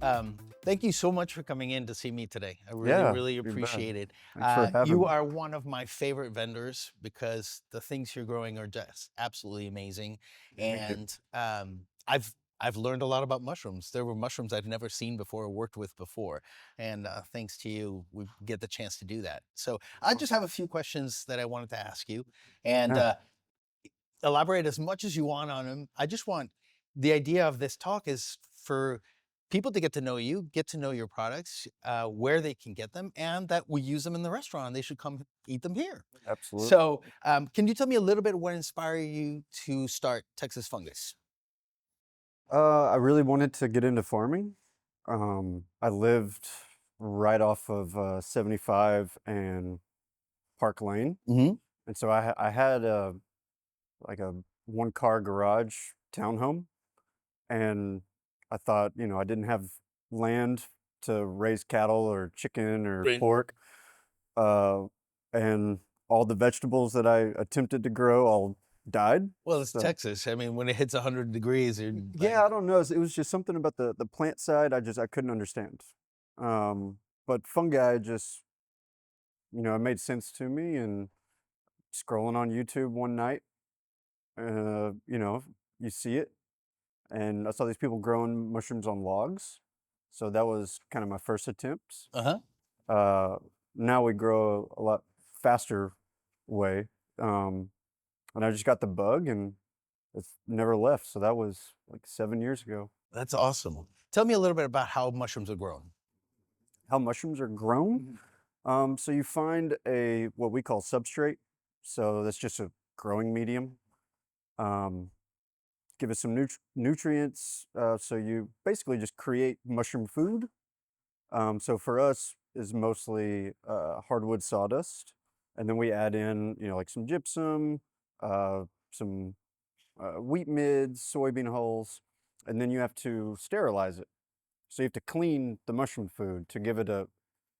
Thank you so much for coming in to see me today. I really, Yeah, really you bet. appreciate it. Thanks for having You me. are one of my favorite vendors because the things you're growing are just absolutely amazing. Thank you. And I've learned a lot about mushrooms. There were mushrooms I've never seen before or worked with before. And thanks to you, we get the chance to do that. So I just have a few questions that I wanted to ask you. And Yeah, elaborate as much as you want on them. I just want the idea of this talk is for people to get to know you, get to know your products, where they can get them, and that we use them in the restaurant. They should come eat them here. absolutely. So, can you tell me a little bit what inspired you to start Texas Fungus? I really wanted to get into farming. I lived right off of 75 and Park Lane, Hmm. and so I had a one-car garage townhome, and I thought, I didn't have land to raise cattle or chicken or Right. pork, uh, and all the vegetables that I attempted to grow all died. Well, it's So Texas. I mean, when it hits 100 degrees, you're like, yeah, I don't know. It was just something about the plant side I couldn't understand. But fungi just, it made sense to me. And scrolling on YouTube one night, uh, you know, you see it, and I saw these people growing mushrooms on logs. So that was kind of my first attempts. uh huh. Uh, Now we grow a lot faster way. Um, and I just got the bug, and it's never left. So that was like 7 years ago. That's awesome. Tell me a little bit about how mushrooms are grown. How mushrooms are grown. So you find a what we call substrate. So that's just a growing medium. Um, Give it some nutrients. So you basically just create mushroom food. So for us is mostly hardwood sawdust, and then we add in like some gypsum, some wheat midds, soybean hulls, and then you have to sterilize it. So you have to clean the mushroom food to give it a,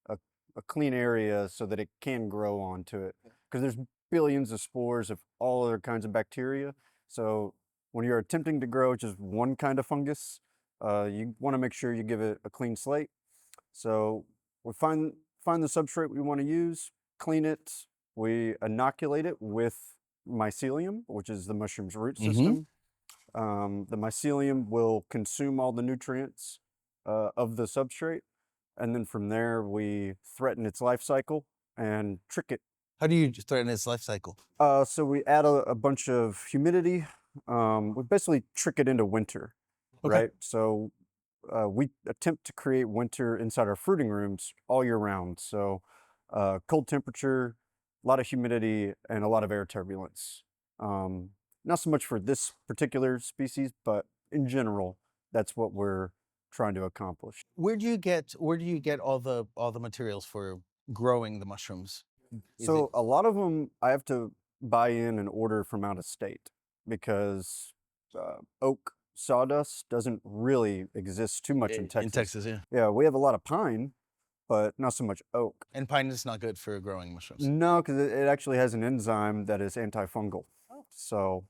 a clean area so that it can grow onto it. Because there's billions of spores of all other kinds of bacteria. So when you're attempting to grow just one kind of fungus, you want to make sure you give it a clean slate. So we find the substrate we want to use, clean it, we inoculate it with mycelium, which is the mushroom's root Hmm. system. The mycelium will consume all the nutrients of the substrate, and then from there we threaten its life cycle and trick it. How do you threaten its life cycle? So we add a bunch of humidity. We basically trick it into winter, Okay. right? So we attempt to create winter inside our fruiting rooms all year round. So cold temperature, a lot of humidity, and a lot of air turbulence. Um, Not so much for this particular species, but in general, that's what we're trying to accomplish. Where do you get all the materials for growing the mushrooms? Is it So a lot of them I have to buy in and order from out of state because oak sawdust doesn't really exist too much in in Texas. Texas? Yeah, Yeah, we have a lot of pine, but not so much oak. and pine is not good for growing mushrooms. No, because it actually has an enzyme that is antifungal. Oh. So,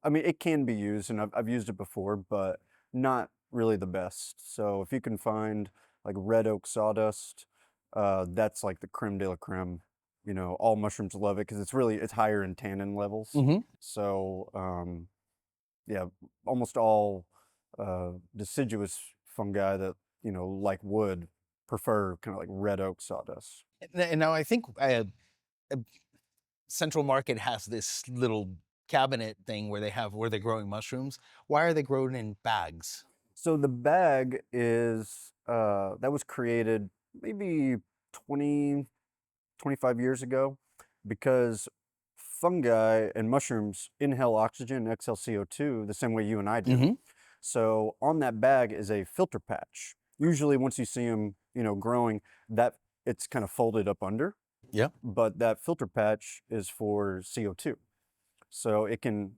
I mean, it can be used, and I've used it before, but not really the best. So, if you can find like red oak sawdust, that's like the creme de la creme. All mushrooms love it because it's higher in tannin levels. Hmm. So, yeah, almost all deciduous fungi that like wood prefer kind of like red oak sawdust. And now I think uh, Central Market has this little cabinet thing where they're growing mushrooms. Why are they grown in bags? So the bag is that was created maybe 20, 25 years ago because fungi and mushrooms inhale oxygen and exhale CO2 the same way you and I do. Hmm. So on that bag is a filter patch. Usually once you see them, growing, that it's kind of folded up under, Yeah. but that filter patch is for CO2. So it can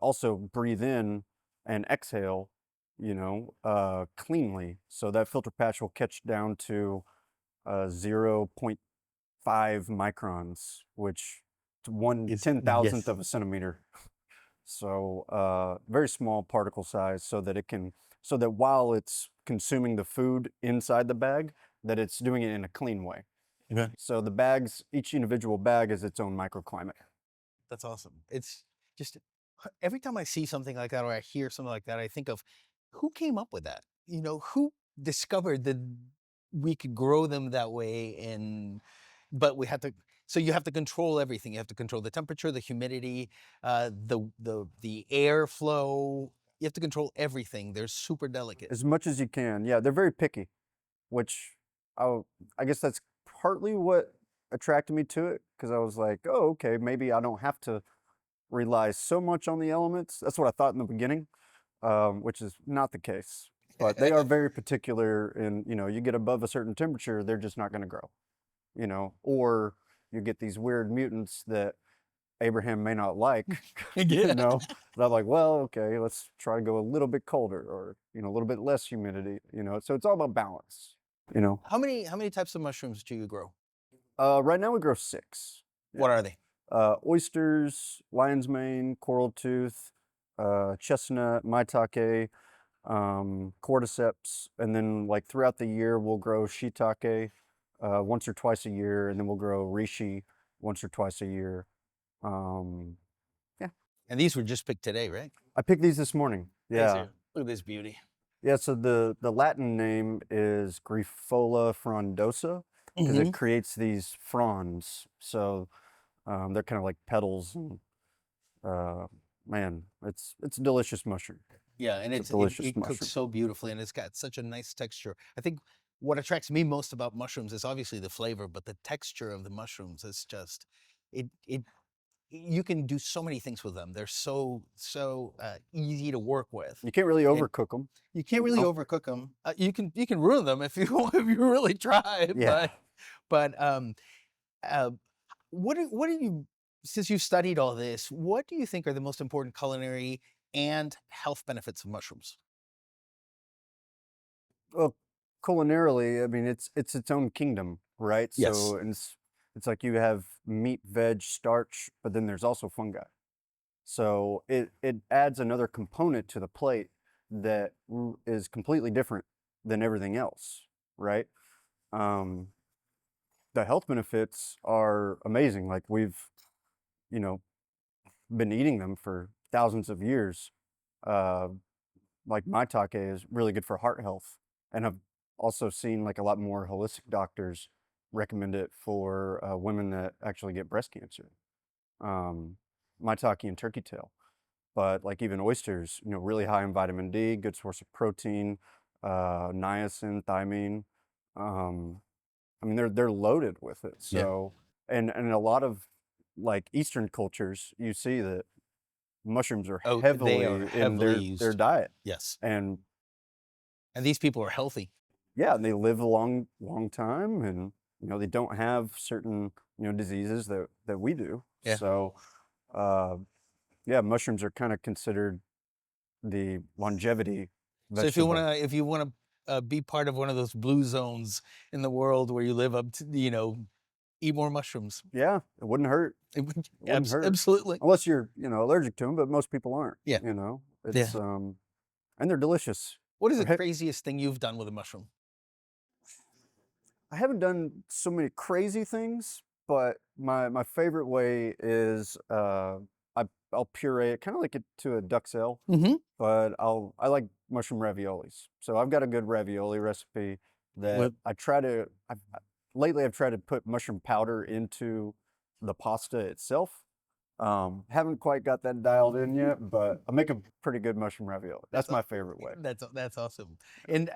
also breathe in and exhale, cleanly. So that filter patch will catch down to 0.5 microns, which is one Is ten thousandth yes. of a centimeter. So very small particle size, so that it can so that while it's consuming the food inside the bag, that it's doing it in a clean way. Okay. So the bags, each individual bag is its own microclimate. That's awesome. It's just every time I see something like that or I hear something like that, I think of who came up with that? Who discovered that we could grow them that way but we had to so you have to control everything. You have to control the temperature, the humidity, the airflow. You have to control everything. They're super delicate. As much as you can. Yeah, they're very picky, which I, I guess that's partly what attracted me to it because I was like, oh, okay, maybe I don't have to rely so much on the elements. That's what I thought in the beginning, which is not the case. But they are very particular in, you get above a certain temperature, they're just not going to grow, or you get these weird mutants that Abraham may not like, Yeah. but I'm like, well, okay, let's try to go a little bit colder or, a little bit less humidity, so it's all about balance, How many types of mushrooms do you grow? Right now we grow 6. What are they? Oysters, lion's mane, coral tooth, chestnut, maitake, cordyceps, and then like throughout the year we'll grow shiitake once or twice a year, and then we'll grow reishi once or twice a year. Yeah, And these were just picked today, right? I picked these this morning. Yeah, Look at this beauty. yeah. So the Latin name is Grifola frondosa because it creates these fronds. So they're kind of like petals, and man, it's a delicious mushroom. Yeah, and It's a it delicious it cooks mushroom. so beautifully, and it's got such a nice texture. I think what attracts me most about mushrooms is obviously the flavor, but the texture of the mushrooms is just it you can do so many things with them. They're so easy to work with. You can't really And overcook them. you can't really overcook them. You can ruin them if you if you really try, Yeah. but uh, what do you since you've studied all this, what do you think are the most important culinary and health benefits of mushrooms? Well, culinarily, I mean, it's its own kingdom, right? Yes. So it's like you have meat, veg, starch, but then there's also fungi. So it adds another component to the plate that is completely different than everything else, right? Um, the health benefits are amazing. Like we've, you know, been eating them for thousands of years. Uh, like maitake is really good for heart health, and I've also seen like a lot more holistic doctors recommend it for women that actually get breast cancer. Um, maitake and turkey tail, but like even oysters, really high in vitamin D, good source of protein, niacin, thiamine. Um, I mean, they're loaded with it. Yeah. So, and a lot of like Eastern cultures, you see that mushrooms are Oh, they are heavily in heavily their used. diet, Yes. and And these people are healthy. yeah, they live a long time, and they don't have certain diseases that we do. Yeah. So, uh, yeah, mushrooms are kind of considered the longevity So if you vegetable. wanna if you wanna be part of one of those blue zones in the world where you live up to, eat more mushrooms. Yeah, it wouldn't hurt. It would, It wouldn't hurt absolutely. unless you're allergic to them, but most people aren't. Yeah. Yeah. It's and they're delicious. What is the Right? craziest thing you've done with a mushroom? I haven't done so many crazy things, but my favorite way is I'll puree it, kind of like it to a duxelle, Mm-hmm. but I like mushroom raviolis. So I've got a good ravioli recipe that I try to. Lately I've tried to put mushroom powder into the pasta itself. Haven't quite got that dialed in yet, but I make a pretty good mushroom ravioli. That's That's my favorite way. that's awesome. And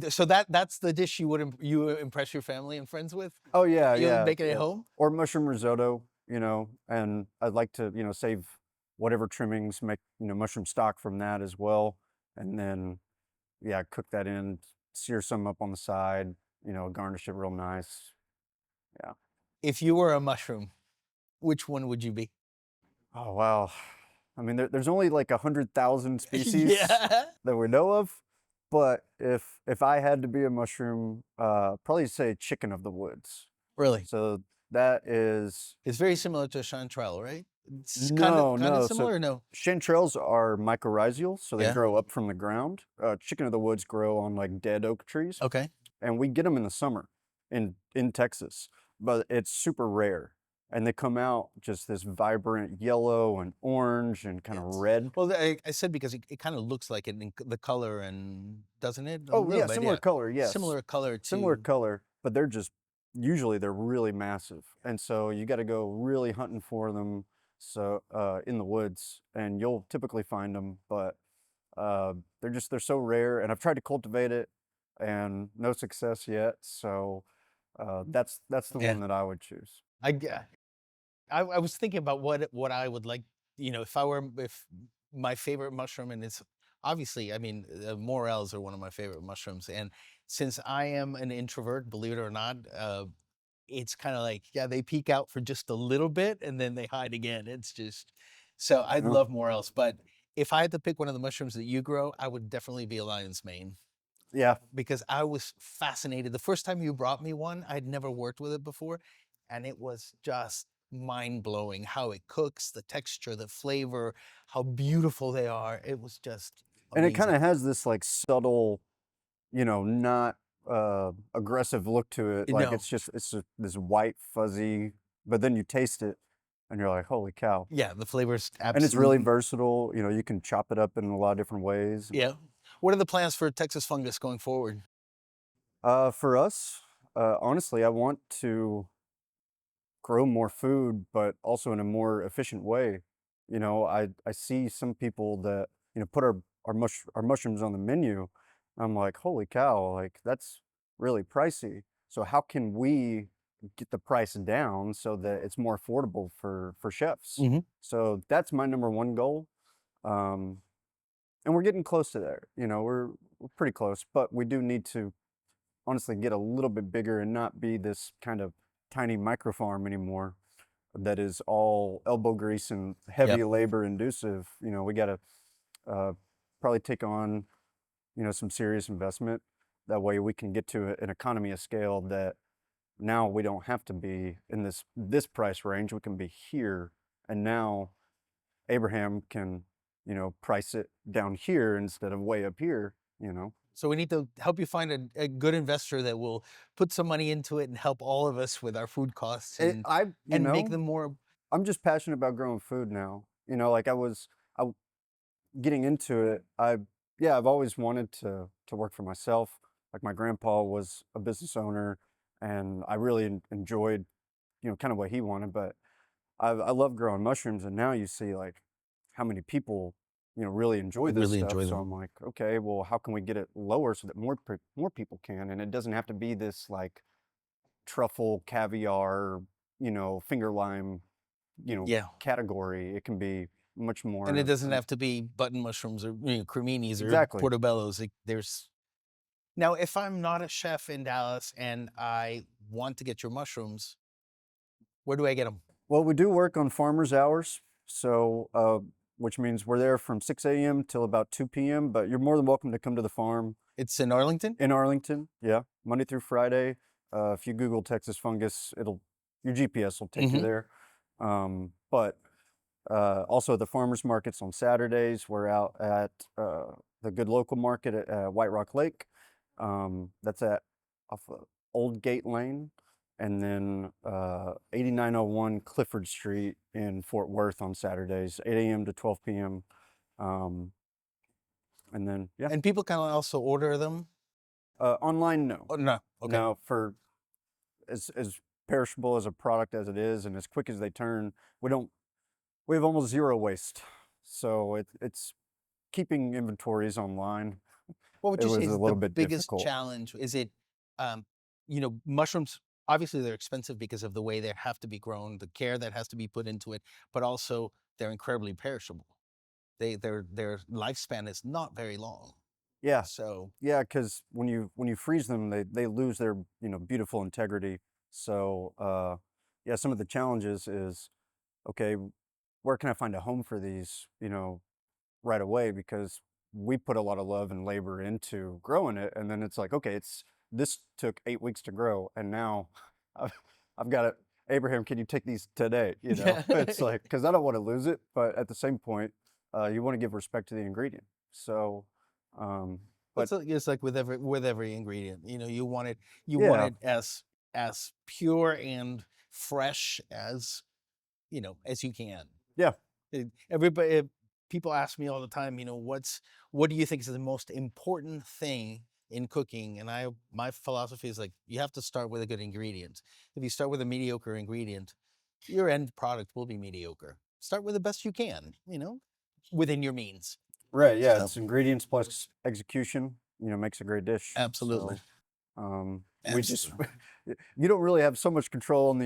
so that's the dish you would you impress your family and friends with? Oh yeah, You'll yeah, make it at yeah. home? Or mushroom risotto, and I'd like to, save whatever trimmings, make, mushroom stock from that as well. And then, yeah, cook that in, sear some up on the side, garnish it real nice. Yeah. If you were a mushroom, which one would you be? Oh, wow. I mean, there's only like 100,000 species Yeah. that we know of. But if I had to be a mushroom, probably say chicken of the woods. Really? So that is It's very similar to a chanterelle, right? It's No, kind of no. So similar, or no? chanterelles are mycorrhizal, so they Yeah. grow up from the ground. Chicken of the woods grow on like dead oak trees, Okay. and we get them in the summer in Texas, but it's super rare. And they come out just this vibrant yellow and orange and kind of Yes. red. Well, I said because it kind of looks like it in the color, and doesn't it? A Oh little yeah, bit, similar yeah. color, yes. Similar color Similar to, color, but they're just usually they're really massive. And so you got to go really hunting for them so in the woods and you'll typically find them, but they're so rare and I've tried to cultivate it and no success yet. So that's the yeah. one that I would choose. I, g- I was thinking about what I would like, if my favorite mushroom, and it's obviously, I mean, morels are one of my favorite mushrooms, and since I am an introvert, believe it or not, it's kind of like, yeah, they peek out for just a little bit and then they hide again. It's just, so I'd Oh, love morels, but if I had to pick one of the mushrooms that you grow, I would definitely be a lion's mane, yeah. because I was fascinated. The first time you brought me one, I'd never worked with it before, and it was just mind blowing how it cooks, the texture, the flavor, how beautiful they are. It was just And it kind amazing. of has this like subtle, not aggressive look to it. You Like know, this white fuzzy, but then you taste it and you're like, holy cow. yeah, the flavor's And it's really absolutely, versatile. You can chop it up in a lot of different ways. yeah. What are the plans for Texas Fungus going forward? For us, honestly, I want to grow more food, but also in a more efficient way. I see some people that, put our mushrooms on the menu. I'm like, holy cow, like that's really pricey. So how can we get the price down so that it's more affordable for chefs? Hmm. So that's my number one goal. Um, and we're getting close to there. We're pretty close, but we do need to honestly get a little bit bigger and not be this kind of tiny micro farm anymore that is all elbow grease and Yep. heavy labor inducive. We got to uh, probably take on, some serious investment. That way we can get to an economy of scale that now we don't have to be in this price range. We can be here. And now Abraham can, price it down here instead of way up here. So we need to help you find a good investor that will put some money into it and help all of us with our food costs, It, I, you and make know, them more. I'm just passionate about growing food now. Like I getting into it. Yeah, I've always wanted to work for myself. Like my grandpa was a business owner, and I really enjoyed, kind of what he wanted. But I love growing mushrooms, and now you see like how many people, really enjoy this Really stuff. enjoy So them. I'm like, okay, well, how can we get it lower so that more people can, and it doesn't have to be this like truffle, caviar, finger lime, Yeah. category. It can be much And it more. doesn't have to be button mushrooms or, creminis or Exactly. portobellos. There's now, if I'm not a chef in Dallas and I want to get your mushrooms, where do I get them? Well, we do work on farmers hours, so which means we're there from 6 a.m. till about 2 p.m. But you're more than welcome to come to the farm It's in Arlington. in Arlington. Yeah, Monday through Friday. If you Google Texas Fungus, your GPS will take you Hmm. there. But also the farmers markets on Saturdays. We're out at the Good Local Market at White Rock Lake. That's at off of Old Gate Lane, and then 8901 Clifford Street in Fort Worth on Saturdays, 8 a.m. to 12 p.m. Um, and then yeah, And people can also order them. online no, Oh, no. Okay. no for as perishable as a product as it is, and as quick as they turn, we don't we have almost zero waste. So it's keeping inventories online. What would It you say was a is the little bit biggest difficult. challenge? Is it, mushrooms, obviously they're expensive because of the way they have to be grown, the care that has to be put into it, but also they're incredibly perishable. Their lifespan is not very long. Yeah, So, yeah, because when you freeze them, they lose their beautiful integrity. So yeah, some of the challenges is okay, where can I find a home for these right away, because we put a lot of love and labor into growing it, and then it's like okay, this took 8 weeks to grow, and now I've, I've got it. Abraham, can you take these today? You know, Yeah. it's like, because I don't want to lose it, but at the same point, you want to give respect to the ingredient. So, um, but It's like with every ingredient, you know, you want yeah, it as pure and fresh as, you know, as you can. yeah, Everybody, people ask me all the time, you know, what do you think is the most important thing in cooking? And my philosophy is like, you have to start with a good ingredient. If you start with a mediocre ingredient, your end product will be mediocre. Start with the best you can, you know, within your means. right. Yeah, So it's ingredients plus execution, makes a great dish. absolutely, So, we just absolutely, you don't really have so much control on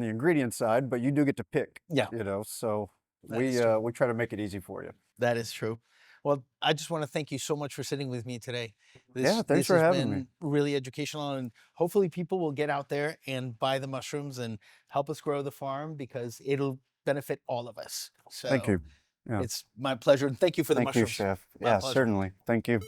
the ingredient side, but you do get to pick, yeah, So that is true. we try to make it easy for you. That is true. Well, I just want to thank you so much for sitting with me today. Yeah, thanks This for has having me. been really educational, and hopefully people will get out there and buy the mushrooms and help us grow the farm because it'll benefit all of us. Thank So you. Yeah. it's my pleasure, and thank you for the Thank you, mushrooms. chef. My Yeah, pleasure. certainly. Thank you.